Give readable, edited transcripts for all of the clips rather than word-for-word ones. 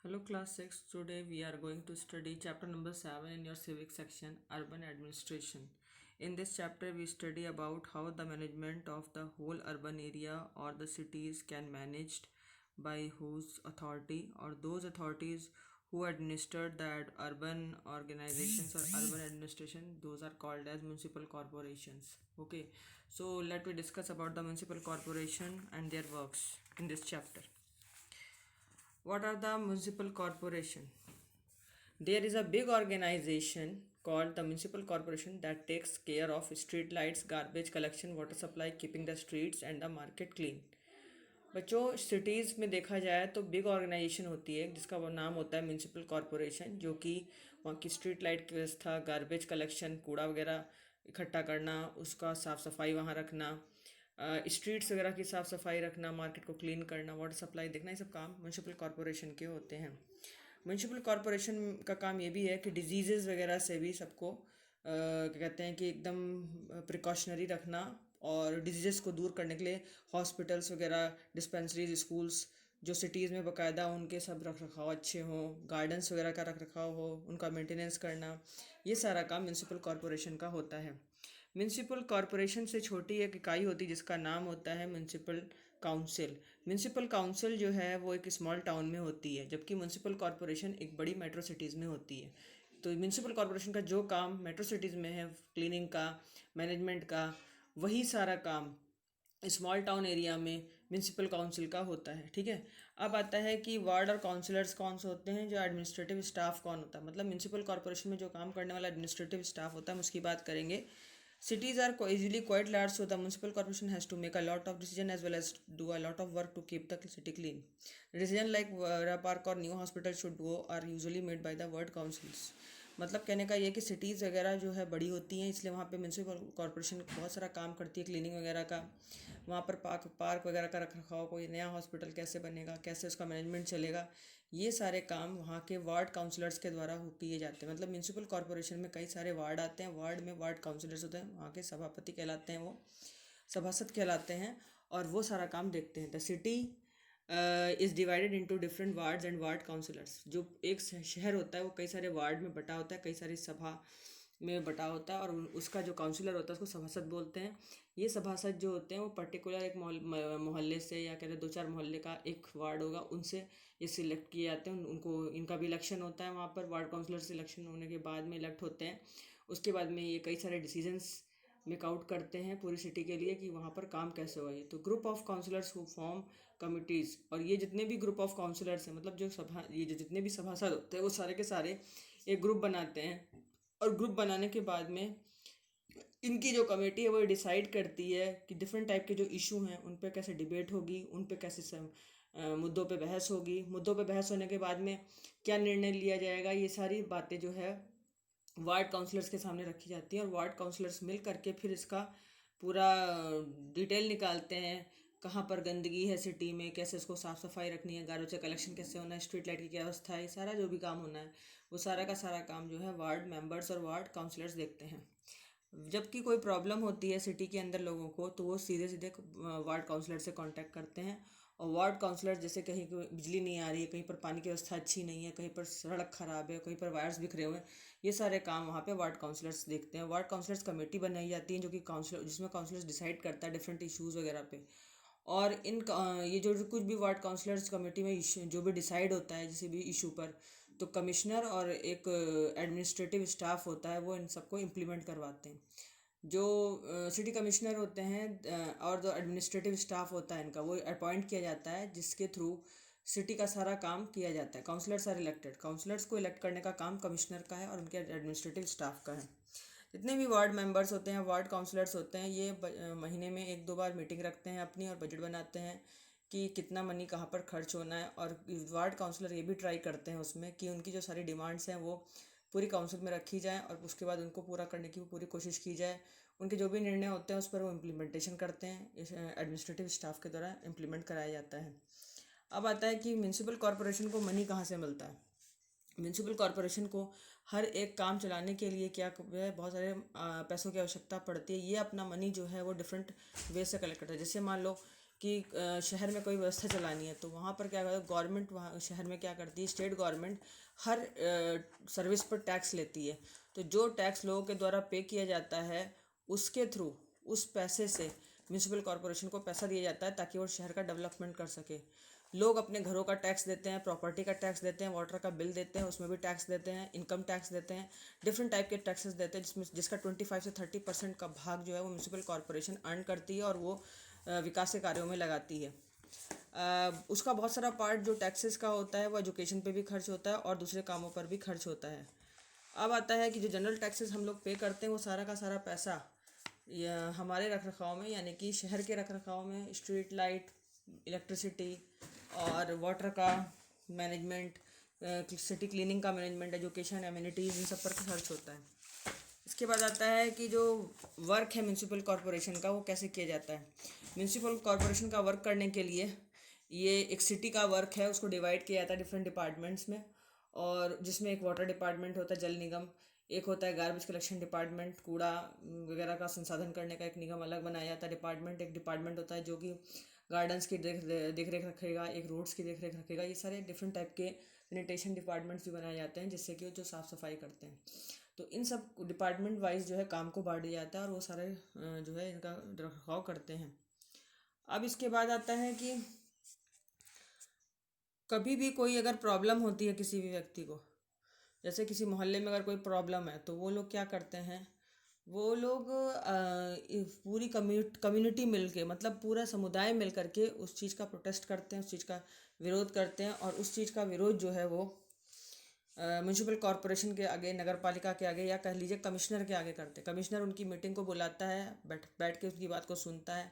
Hello class 6. Today we are going to study chapter number 7 in your civic section, urban administration. In this chapter we study about how the management of the whole urban area or the cities can managed by whose authority or those authorities who administer that urban organizations or urban administration, those are called as municipal corporations. Okay, so let me discuss about the municipal corporation and their works in this chapter. What are the municipal corporation? There is a big organization called the municipal corporation that takes care of street lights, garbage collection, water supply, keeping the streets and the market clean. बच्चों, cities में देखा जाए तो big organisation होती है जिसका वो नाम होता है म्यूनसिपल कॉरपोरेशन, जो कि वहाँ की स्ट्रीट लाइट की व्यवस्था, गार्बेज कलेक्शन, कूड़ा वगैरह इकट्ठा करना, उसका साफ़ सफाई वहाँ रखना, स्ट्रीट्स वगैरह की साफ़ सफाई रखना, मार्केट को क्लीन करना, वाटर सप्लाई देखना, ये सब काम म्यूनसिपल कॉरपोरेशन के होते हैं। म्यूनसिपल कॉरपोरेशन का काम ये भी है कि डिजीज़ वगैरह से भी सबको क्या कहते हैं कि एकदम प्रिकॉशनरी रखना और डिजीज़ को दूर करने के लिए हॉस्पिटल्स वगैरह, डिस्पेंसरीज, स्कूल्स जो सिटीज़ में बाकायदा उनके सब रख रखाव अच्छे हों, गार्डन्स वगैरह का रख रखाव हो, उनका मेंटेनेंस करना, ये सारा काम म्यूनसिपल कॉरपोरेशन का होता है। म्यूनसिपल कॉरपोरेशन से छोटी एक इकाई होती है जिसका नाम होता है म्यूनसिपल काउंसिल। म्यूनसिपल काउंसिल जो है वो एक स्मॉल टाउन में होती है, जबकि म्यूनसिपल कॉरपोरेशन एक बड़ी मेट्रो सिटीज़ में होती है। तो म्यूनसिपल कॉरपोरेशन का जो काम मेट्रो सिटीज़ में है, क्लीनिंग का, मैनेजमेंट का, वही सारा काम स्मॉल टाउन एरिया में म्यूनसिपल काउंसिल का होता है। ठीक है, अब आता है कि वार्ड और काउंसलर्स कौन से होते हैं, जो एडमिनिस्ट्रेटिव स्टाफ कौन होता है, मतलब म्यूनसिपल कॉरपोरेशन में जो काम करने वाला एडमिनिस्ट्रेटिव स्टाफ होता है, हम उसकी बात करेंगे। Cities are usually quite large, so the municipal corporation has to make a lot of decision as well as do a lot of work to keep the city clean. Decision like where a park or new hospital should go are usually made by the ward councils. मतलब कहने का ये कि cities वगैरह जो है बड़ी होती हैं, इसलिए वहाँ पे म्यूनसिपल कॉरपोरेशन बहुत सारा काम करती है क्लीनिंग वगैरह का। वहाँ पर पार्क पार्क वगैरह का रख रखाव, कोई नया हॉस्पिटल कैसे बनेगा, कैसे उसका मैनेजमेंट चलेगा, ये सारे काम वहाँ के वार्ड काउंसलर्स के द्वारा किए जाते हैं। मतलब म्यूनसिपल कॉरपोरेशन में कई सारे वार्ड आते हैं, वार्ड में वार्ड काउंसलर्स होते हैं, वहाँ के सभापति कहलाते हैं, वो सभासद कहलाते हैं और वो सारा काम देखते हैं। The city is divided into different wards and ward councillors. जो एक शहर होता है वो कई सारे वार्ड में बटा होता है, कई सारी सभा में बटा होता है और उसका जो काउंसलर होता है उसको सभासद बोलते हैं। ये सभासद जो होते हैं वो पर्टिकुलर एक मोहल्ले से या कहते हैं 2-4 मोहल्ले का एक वार्ड होगा, उनसे ये सिलेक्ट किए जाते हैं। उनको इनका भी इलेक्शन होता है, वहाँ पर वार्ड काउंसलर सिलेक्शन होने के बाद में इलेक्ट होते हैं। उसके बाद में ये कई सारे डिसीजंस मेक आउट करते हैं पूरी सिटी के लिए कि वहाँ पर काम कैसे होगा। तो group of councillors who form committees, और ये जितने भी ग्रुप ऑफ काउंसलर्स हैं, मतलब जो सभा ये जो जितने भी सभासद होते हैं वो सारे के सारे एक ग्रुप बनाते हैं और ग्रुप बनाने के बाद में इनकी जो कमेटी है वो डिसाइड करती है कि डिफरेंट टाइप के जो इशू हैं उन पे कैसे डिबेट होगी, उन पे कैसे मुद्दों पे बहस होगी, मुद्दों पे बहस होने के बाद में क्या निर्णय लिया जाएगा, ये सारी बातें जो है वार्ड काउंसलर्स के सामने रखी जाती हैं और वार्ड काउंसलर्स मिल करके फिर इसका पूरा डिटेल निकालते हैं। कहाँ पर गंदगी है सिटी में, कैसे उसको साफ़ सफाई रखनी है, गार्बेज का कलेक्शन कैसे होना है, स्ट्रीट लाइट की क्या अवस्था है, सारा जो भी काम होना है वो सारा का सारा काम जो है वार्ड मेंबर्स और वार्ड काउंसलर्स देखते हैं। जबकि कोई प्रॉब्लम होती है सिटी के अंदर लोगों को तो वो सीधे सीधे वार्ड काउंसलर से कांटेक्ट करते हैं। और वार्ड काउंसलर जैसे कहीं बिजली नहीं आ रही है, कहीं पर पानी की व्यवस्था अच्छी नहीं है, कहीं पर सड़क खराब है, कहीं पर वायर्स बिखरे हुए हैं, ये सारे काम वहाँ पे वार्ड काउंसलर्स देखते हैं। वार्ड काउंसलर्स कमेटी बनाई जाती है जो कि काउंसलर जिसमें काउंसलर्स डिसाइड करता है डिफरेंट इशूज़ वगैरह पे। और ये जो कुछ भी वार्ड काउंसलर्स कमेटी में जो भी डिसाइड होता है किसी भी इशू पर, तो कमिश्नर और एक एडमिनिस्ट्रेटिव स्टाफ होता है वो इन सबको इम्प्लीमेंट करवाते हैं। जो सिटी कमिश्नर होते हैं और जो एडमिनिस्ट्रेटिव स्टाफ होता है इनका, वो अपॉइंट किया जाता है जिसके थ्रू सिटी का सारा काम किया जाता है। काउंसलर्स आर इलेक्टेड, काउंसलर्स को इलेक्ट करने का काम कमिश्नर का है और उनके एडमिनिस्ट्रेटिव स्टाफ का है। जितने भी वार्ड मेंबर्स होते हैं, वार्ड काउंसलर्स होते हैं, ये महीने में 1-2 बार मीटिंग रखते हैं अपनी और बजट बनाते हैं कि कितना मनी कहाँ पर खर्च होना है। और वार्ड काउंसलर ये भी ट्राई करते हैं उसमें कि उनकी जो सारी डिमांड्स हैं वो पूरी काउंसिल में रखी जाए और उसके बाद उनको पूरा करने की पूरी कोशिश की जाए। उनके जो भी निर्णय होते हैं उस पर वो इम्प्लीमेंटेशन करते हैं, इस एडमिनिस्ट्रेटिव स्टाफ के द्वारा इम्प्लीमेंट कराया जाता है। अब आता है कि म्यूनसिपल कॉरपोरेशन को मनी कहाँ से मिलता है। म्यूनसिपल कॉरपोरेशन को हर एक काम चलाने के लिए क्या है, बहुत सारे पैसों की आवश्यकता पड़ती है। ये अपना मनी जो है वो डिफरेंट वे से कलेक्ट करता है। जैसे मान लो कि शहर में कोई व्यवस्था चलानी है, तो वहाँ पर क्या करता है गवर्नमेंट, वहाँ शहर में क्या करती है स्टेट गवर्नमेंट हर सर्विस पर टैक्स लेती है। तो जो टैक्स लोगों के द्वारा पे किया जाता है उसके थ्रू, उस पैसे से म्यूनसिपल कॉरपोरेशन को पैसा दिया जाता है ताकि वो शहर का डेवलपमेंट कर सके। लोग अपने घरों का टैक्स देते हैं, प्रॉपर्टी का टैक्स देते हैं, वाटर का बिल देते हैं, उसमें भी टैक्स देते हैं, इनकम टैक्स देते हैं, डिफरेंट टाइप के टैक्सेस देते हैं, जिसका 25 से 30% का भाग जो है वो म्यूनसिपल कॉरपोरेशन अर्न करती है और वो विकास के कार्यों में लगाती है। उसका बहुत सारा पार्ट जो टैक्सेस का होता है वो एजुकेशन पे भी खर्च होता है और दूसरे कामों पर भी खर्च होता है। अब आता है कि जो जनरल टैक्सेस हम लोग पे करते हैं वो सारा का सारा पैसा या हमारे रख रखाव में, यानी कि शहर के रख रखाव में, स्ट्रीट लाइट, इलेक्ट्रिसिटी और वाटर का मैनेजमेंट, सिटी क्लीनिंग का मैनेजमेंट, एजुकेशन, एम्यूनिटीज़, इन सब पर खर्च होता है। इसके बाद आता है कि जो वर्क है म्यूनसिपल कॉरपोरेशन का वो कैसे किया जाता है। म्यूनसिपल कॉरपोरेशन का वर्क करने के लिए ये एक सिटी का वर्क है, उसको डिवाइड किया जाता है डिफरेंट डिपार्टमेंट्स में, और जिसमें एक वाटर डिपार्टमेंट होता है, जल निगम, एक होता है गार्बेज कलेक्शन डिपार्टमेंट, कूड़ा वगैरह का संसाधन करने का एक निगम अलग बनाया जाता है डिपार्टमेंट, एक डिपार्टमेंट होता है जो कि गार्डन्स की देख रेख रखेगा, एक रोड्स की देख रेख रखेगा। ये सारे डिफरेंट टाइप के सैनिटेशन डिपार्टमेंट्स भी बनाए जाते हैं जिससे कि जो साफ़ सफाई करते हैं। तो इन सब डिपार्टमेंट वाइज जो है काम को बांट दिया जाता है और वो सारे जो है इनका रखरखाव करते हैं। अब इसके बाद आता है कि कभी भी कोई अगर प्रॉब्लम होती है किसी भी व्यक्ति को, जैसे किसी मोहल्ले में अगर कोई प्रॉब्लम है तो वो लोग क्या करते हैं, वो लोग पूरी कम्युनिटी मिल के, मतलब पूरा समुदाय मिल करके उस चीज़ का प्रोटेस्ट करते हैं, उस चीज़ का विरोध करते हैं, और उस चीज़ का विरोध जो है वो म्यूनसिपल कॉरपोरेशन के आगे, नगर पालिका के आगे, या कह लीजिए कमिश्नर के आगे करते हैं। कमिश्नर उनकी मीटिंग को बुलाता है, बैठ बैठ के उसकी बात को सुनता है।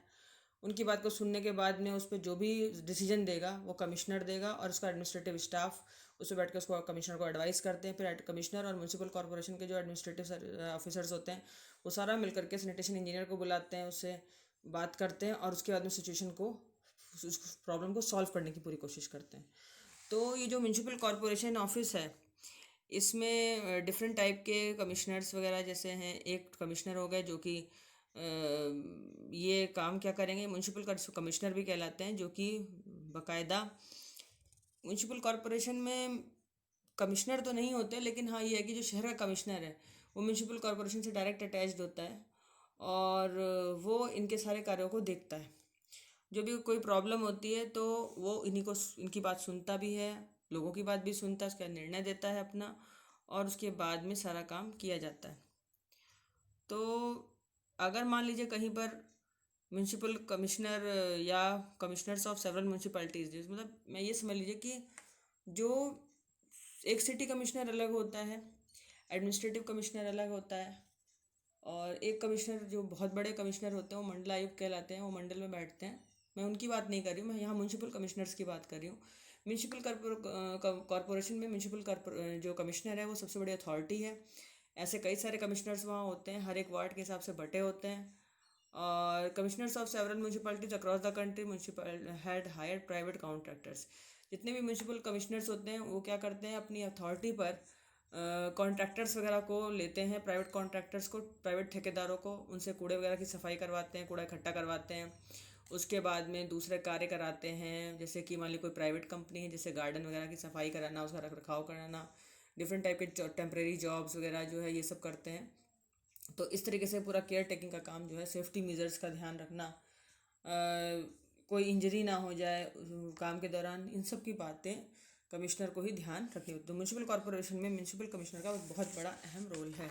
उनकी बात को सुनने के बाद में उस पर जो भी डिसीजन देगा वो कमिश्नर देगा, और उसका एडमिनिस्ट्रेटिव स्टाफ उस पर बैठ के उसको कमिश्नर को एडवाइस करते हैं। फिर कमिश्नर और म्यूनसिपल कॉरपोरेशन के जो एडमिनिस्ट्रेटिव ऑफिसर्स होते हैं वो सारा मिलकर के सैनिटेशन इंजीनियर को बुलाते हैं, उससे बात करते हैं, और उसके बाद में सिचुएशन को, उस प्रॉब्लम को सॉल्व करने की पूरी कोशिश करते हैं। तो ये जो म्यूनसिपल कॉरपोरेशन ऑफिस है इसमें डिफरेंट टाइप के कमिश्नर्स वगैरह जैसे हैं। एक कमिश्नर हो गए जो कि ये काम क्या करेंगे, म्यूनसिपल कमिश्नर भी कहलाते हैं, जो कि बाकायदा म्यूनसिपल कॉरपोरेशन में कमिश्नर तो नहीं होते, लेकिन हाँ ये है कि जो शहर का कमिश्नर है वो म्यूनसिपल कॉरपोरेशन से डायरेक्ट अटैच्ड होता है, और वो इनके सारे कार्यों को देखता है। जो भी कोई प्रॉब्लम होती है तो वो इनकी बात सुनता भी है, लोगों की बात भी सुनता है, उसका निर्णय देता है अपना, और उसके बाद में सारा काम किया जाता है। तो अगर मान लीजिए कहीं पर म्यूनसिपल कमिश्नर या कमिश्नर्स ऑफ सेवरल म्यूनसिपैलिटीज, मतलब मैं ये समझ लीजिए कि जो एक सिटी कमिश्नर अलग होता है, एडमिनिस्ट्रेटिव कमिश्नर अलग होता है, और एक कमिश्नर जो बहुत बड़े कमिश्नर होते हैं वो मंडल आयुक्त कहलाते हैं, वो मंडल में बैठते हैं। मैं उनकी बात नहीं कर रही हूँ, मैं यहाँ म्यूनसिपल कमिश्नर्स की बात कर रही हूँ। म्यूनसिपल कॉरपोरेशन में म्यूनसिपल जो कमिश्नर है वो सबसे बड़ी अथॉरिटी है। ऐसे कई सारे कमिश्नर्स वहाँ होते हैं, हर एक वार्ड के हिसाब से बटे होते हैं। और commissioners of several municipalities across the country municipal had hired private contractors. जितने भी म्यूनसिपल कमिश्नर्स होते हैं वो क्या करते हैं, अपनी अथॉरिटी पर कॉन्ट्रैक्टर्स वगैरह को लेते हैं, प्राइवेट कॉन्ट्रैक्टर्स को, प्राइवेट ठेकेदारों को, उनसे कूड़े वगैरह की सफाई करवाते हैं, कूड़ा इकट्ठा करवाते हैं। उसके बाद में दूसरे कार्य कराते हैं, जैसे कि मान ली कोई प्राइवेट कंपनी है, जैसे गार्डन वगैरह की सफाई कराना, उसका रख रखाव कराना, डिफरेंट टाइप के टेम्प्रेरी जॉब्स वगैरह जो है ये सब करते हैं। तो इस तरीके से पूरा केयर टेकिंग का काम जो है, सेफ्टी मेजर्स का ध्यान रखना, कोई इंजरी ना हो जाए काम के दौरान, इन सब की बातें कमिश्नर को ही ध्यान रखनी होती है। तो म्यूनसिपल कॉरपोरेशन में म्यूनसिपल कमिश्नर का बहुत बड़ा अहम रोल है।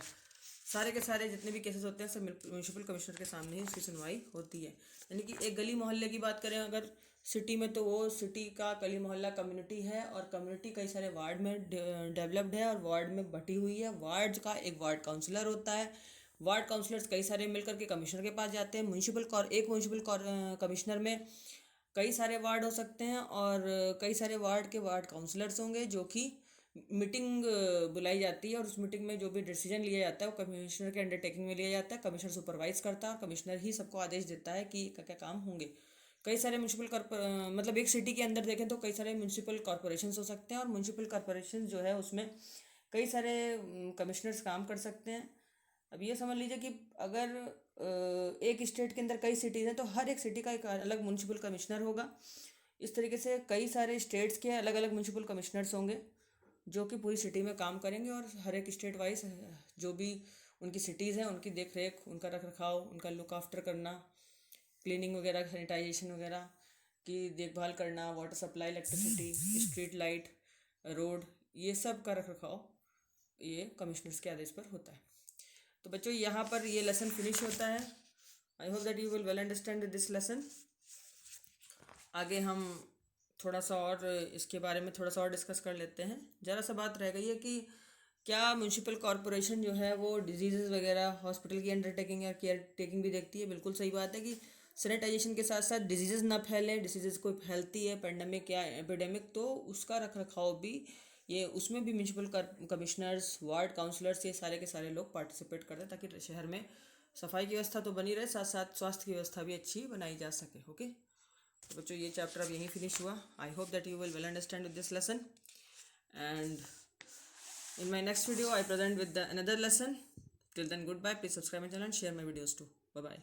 सारे के सारे जितने भी केसेस होते हैं सब म्यूनसिपल कमिश्नर के सामने ही उसकी सुनवाई होती है। यानी कि एक गली मोहल्ले की बात करें अगर सिटी में, तो वो सिटी का गली मोहल्ला कम्युनिटी है, और कम्युनिटी कई सारे वार्ड में डेवलप्ड है और वार्ड में बटी हुई है। वार्ड का एक वार्ड काउंसलर होता है, वार्ड काउंसलर्स कई सारे मिलकर के कमिश्नर के पास जाते हैं। एक म्यूनसिपल कमिश्नर में कई सारे वार्ड हो सकते हैं, और कई सारे वार्ड के वार्ड काउंसलर्स होंगे, जो कि मीटिंग बुलाई जाती है, और उस मीटिंग में जो भी डिसीजन लिया जाता है वो कमिश्नर के अंडरटेकिंग में लिया जाता है। कमिश्नर सुपरवाइज करता है और कमिश्नर ही सबको आदेश देता है कि क्या क्या काम होंगे। कई सारे मतलब एक सिटी के अंदर देखें तो कई सारे म्यूनसिपल कॉरपोरेशन हो सकते हैं, और म्यूनसिपल कॉरपोरेशन जो है उसमें कई सारे कमिश्नर्स काम कर सकते हैं। अब ये समझ लीजिए कि अगर एक स्टेट के अंदर कई सिटीज़ हैं तो हर एक सिटी का एक अलग म्यूनसिपल कमिश्नर होगा। इस तरीके से कई सारे स्टेट्स के अलग अलग म्यूनसिपल कमिश्नर्स होंगे जो कि पूरी सिटी में काम करेंगे, और हर एक स्टेट वाइज जो भी उनकी सिटीज़ हैं उनकी देख रेख, उनका रख रखाव, उनका लुक आफ्टर करना, क्लीनिंग वगैरह, सैनिटाइजेशन वगैरह की देखभाल करना, water supply, electricity, street light, road, ये सब का रख रखाव ये कमिश्नर्स के आदेश पर होता है। तो बच्चों यहाँ पर ये लेसन फिनिश होता है। I hope that you will well understand this lesson. आगे हम थोड़ा सा और इसके बारे में थोड़ा सा और डिस्कस कर लेते हैं। ज़रा सा बात रह गई है कि क्या म्यूनसिपल कॉरपोरेशन जो है वो डिजीज़ वगैरह हॉस्पिटल की अंडरटेकिंग या केयर टेकिंग भी देखती है। बिल्कुल सही बात है कि सैनिटाइजेशन के साथ साथ डिजीज़ ना फैले, डिसीज़ कोई फैलती है पेंडेमिक या एपिडेमिक, तो उसका रख रखाव भी ये उसमें भी म्यूनसिपल कमिश्नर्स, वार्ड काउंसलर्स, ये सारे के सारे लोग पार्टिसिपेट करते हैं ताकि शहर में सफाई की व्यवस्था तो बनी रहे, साथ साथ स्वास्थ्य की व्यवस्था भी अच्छी बनाई जा सके। ओके, तो बच्चों ये चैप्टर अब यहीं फिनिश हुआ। I hope that you will well understand with this lesson, and in my next video I present with the another lesson. Till then, goodbye. Please subscribe my channel and share my videos too. Bye bye.